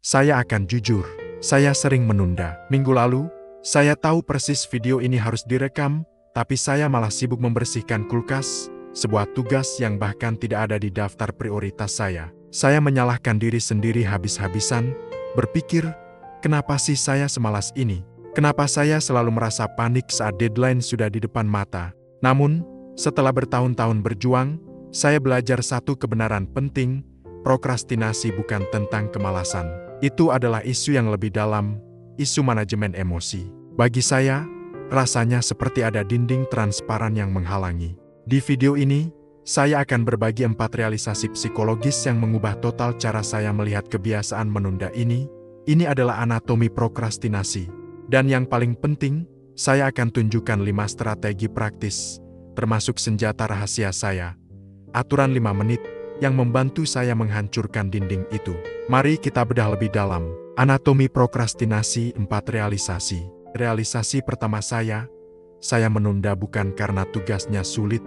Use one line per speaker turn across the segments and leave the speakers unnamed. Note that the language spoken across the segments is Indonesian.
Saya akan jujur, saya sering menunda. Minggu lalu, saya tahu persis video ini harus direkam, tapi saya malah sibuk membersihkan kulkas, sebuah tugas yang bahkan tidak ada di daftar prioritas saya. Saya menyalahkan diri sendiri habis-habisan, berpikir, kenapa sih saya semalas ini? Kenapa saya selalu merasa panik saat deadline sudah di depan mata? Namun, setelah bertahun-tahun berjuang, saya belajar satu kebenaran penting, prokrastinasi bukan tentang kemalasan. Itu adalah isu yang lebih dalam, isu manajemen emosi. Bagi saya, rasanya seperti ada dinding transparan yang menghalangi. Di video ini, saya akan berbagi 4 realisasi psikologis yang mengubah total cara saya melihat kebiasaan menunda ini. Ini adalah anatomi prokrastinasi. Dan yang paling penting, saya akan tunjukkan 5 strategi praktis, termasuk senjata rahasia saya. Aturan 5 menit, yang membantu saya menghancurkan dinding itu. Mari kita bedah lebih dalam. Anatomi prokrastinasi 4 realisasi. Realisasi pertama saya menunda bukan karena tugasnya sulit,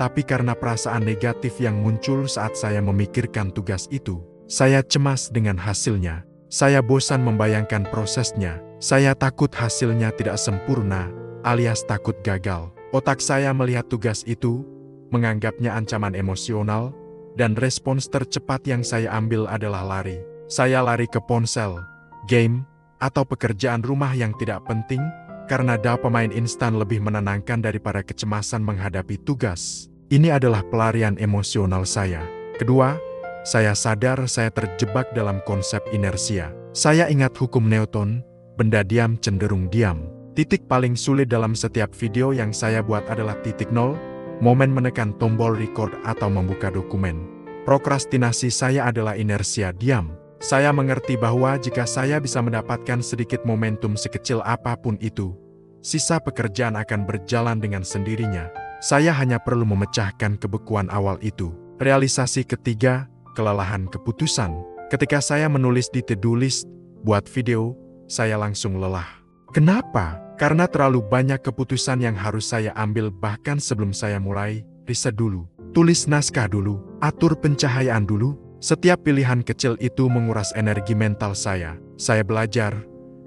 tapi karena perasaan negatif yang muncul saat saya memikirkan tugas itu. Saya cemas dengan hasilnya. Saya bosan membayangkan prosesnya. Saya takut hasilnya tidak sempurna, alias takut gagal. Otak saya melihat tugas itu, menganggapnya ancaman emosional, dan respons tercepat yang saya ambil adalah lari. Saya lari ke ponsel, game, atau pekerjaan rumah yang tidak penting, karena dopamine instan lebih menenangkan daripada kecemasan menghadapi tugas. Ini adalah pelarian emosional saya. Kedua, saya sadar saya terjebak dalam konsep inersia. Saya ingat hukum Newton, benda diam cenderung diam. Titik paling sulit dalam setiap video yang saya buat adalah titik 0, momen menekan tombol record atau membuka dokumen. Prokrastinasi saya adalah inersia diam. Saya mengerti bahwa jika saya bisa mendapatkan sedikit momentum sekecil apapun itu, sisa pekerjaan akan berjalan dengan sendirinya. Saya hanya perlu memecahkan kebekuan awal itu. Realisasi ketiga, kelelahan keputusan. Ketika saya menulis di to-do list, buat video, saya langsung lelah. Kenapa? Karena terlalu banyak keputusan yang harus saya ambil bahkan sebelum saya mulai. Riset dulu, tulis naskah dulu, atur pencahayaan dulu. Setiap pilihan kecil itu menguras energi mental saya. Saya belajar,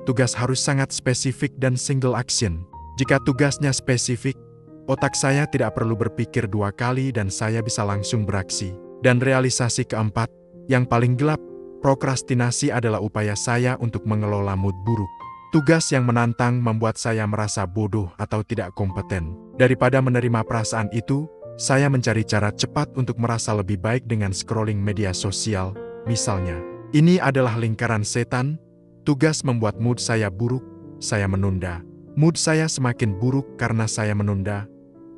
tugas harus sangat spesifik dan single action. Jika tugasnya spesifik, otak saya tidak perlu berpikir 2 kali dan saya bisa langsung beraksi. Dan realisasi keempat, yang paling gelap, prokrastinasi adalah upaya saya untuk mengelola mood buruk. Tugas yang menantang membuat saya merasa bodoh atau tidak kompeten. Daripada menerima perasaan itu, saya mencari cara cepat untuk merasa lebih baik dengan scrolling media sosial, misalnya. Ini adalah lingkaran setan. Tugas membuat mood saya buruk, saya menunda. Mood saya semakin buruk karena saya menunda,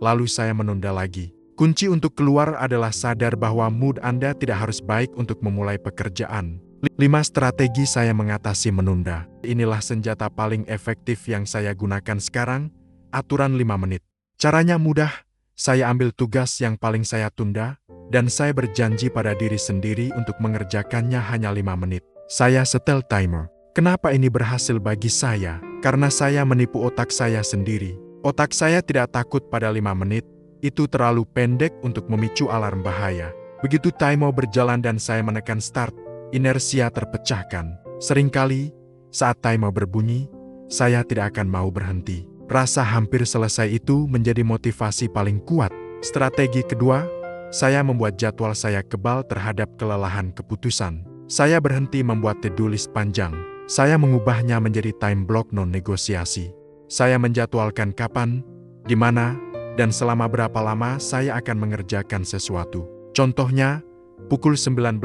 lalu saya menunda lagi. Kunci untuk keluar adalah sadar bahwa mood Anda tidak harus baik untuk memulai pekerjaan. 5 strategi saya mengatasi menunda. Inilah senjata paling efektif yang saya gunakan sekarang, aturan 5 menit. Caranya mudah, saya ambil tugas yang paling saya tunda, dan saya berjanji pada diri sendiri untuk mengerjakannya hanya 5 menit. Saya setel timer. Kenapa ini berhasil bagi saya? Karena saya menipu otak saya sendiri. Otak saya tidak takut pada 5 menit, itu terlalu pendek untuk memicu alarm bahaya. Begitu timer berjalan dan saya menekan start, inersia terpecahkan. Seringkali, saat timer berbunyi, saya tidak akan mau berhenti. Rasa hampir selesai itu menjadi motivasi paling kuat. Strategi kedua, saya membuat jadwal saya kebal terhadap kelelahan keputusan. Saya berhenti membuat to-do list panjang. Saya mengubahnya menjadi time block non-negosiasi. Saya menjadwalkan kapan, di mana, dan selama berapa lama saya akan mengerjakan sesuatu. Contohnya, pukul 19.00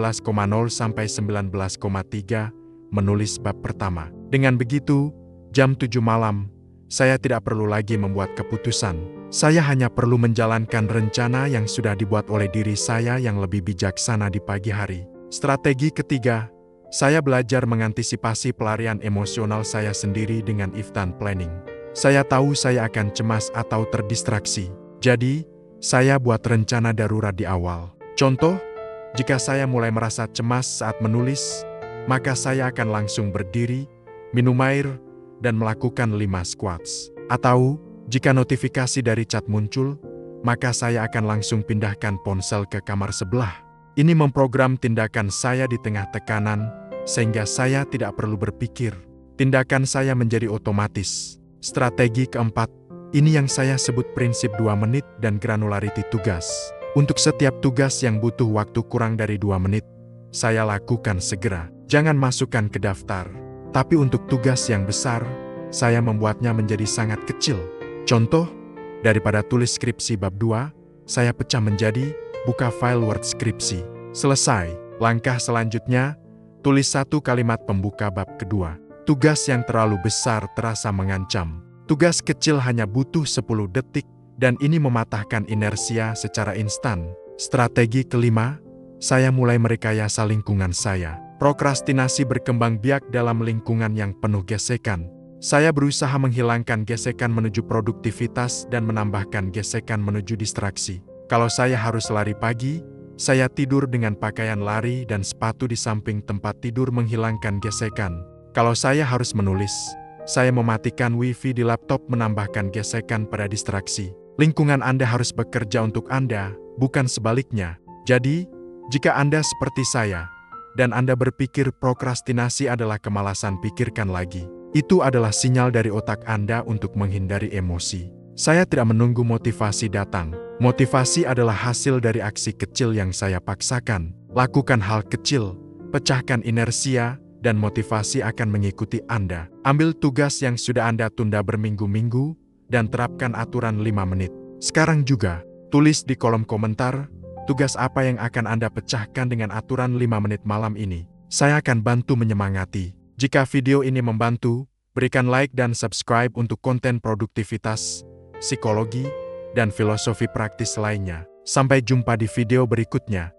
sampai 19.03 menulis bab pertama. Dengan begitu, jam 7 malam, saya tidak perlu lagi membuat keputusan. Saya hanya perlu menjalankan rencana yang sudah dibuat oleh diri saya yang lebih bijaksana di pagi hari. Strategi ketiga, saya belajar mengantisipasi pelarian emosional saya sendiri dengan if-then planning. Saya tahu saya akan cemas atau terdistraksi. Jadi, saya buat rencana darurat di awal. Contoh, jika saya mulai merasa cemas saat menulis, maka saya akan langsung berdiri, minum air, dan melakukan 5 squats. Atau, jika notifikasi dari chat muncul, maka saya akan langsung pindahkan ponsel ke kamar sebelah. Ini memprogram tindakan saya di tengah tekanan, sehingga saya tidak perlu berpikir. Tindakan saya menjadi otomatis. Strategi keempat, ini yang saya sebut prinsip 2 menit dan granularity tugas. Untuk setiap tugas yang butuh waktu kurang dari 2 menit, saya lakukan segera. Jangan masukkan ke daftar. Tapi untuk tugas yang besar, saya membuatnya menjadi sangat kecil. Contoh, daripada tulis skripsi bab 2, saya pecah menjadi buka file Word skripsi. Selesai. Langkah selanjutnya, tulis 1 kalimat pembuka bab kedua. Tugas yang terlalu besar terasa mengancam. Tugas kecil hanya butuh 10 detik, dan ini mematahkan inersia secara instan. Strategi kelima, saya mulai merekayasa lingkungan saya. Prokrastinasi berkembang biak dalam lingkungan yang penuh gesekan. Saya berusaha menghilangkan gesekan menuju produktivitas dan menambahkan gesekan menuju distraksi. Kalau saya harus lari pagi, saya tidur dengan pakaian lari dan sepatu di samping tempat tidur menghilangkan gesekan. Kalau saya harus menulis, saya mematikan wifi di laptop menambahkan gesekan pada distraksi. Lingkungan Anda harus bekerja untuk Anda, bukan sebaliknya. Jadi, jika Anda seperti saya, dan Anda berpikir prokrastinasi adalah kemalasan, pikirkan lagi. Itu adalah sinyal dari otak Anda untuk menghindari emosi. Saya tidak menunggu motivasi datang. Motivasi adalah hasil dari aksi kecil yang saya paksakan. Lakukan hal kecil, pecahkan inersia, dan motivasi akan mengikuti Anda. Ambil tugas yang sudah Anda tunda berminggu-minggu, dan terapkan aturan 5 menit. Sekarang juga, tulis di kolom komentar, tugas apa yang akan Anda pecahkan dengan aturan 5 menit malam ini. Saya akan bantu menyemangati. Jika video ini membantu, berikan like dan subscribe untuk konten produktivitas, psikologi, dan filosofi praktis lainnya. Sampai jumpa di video berikutnya.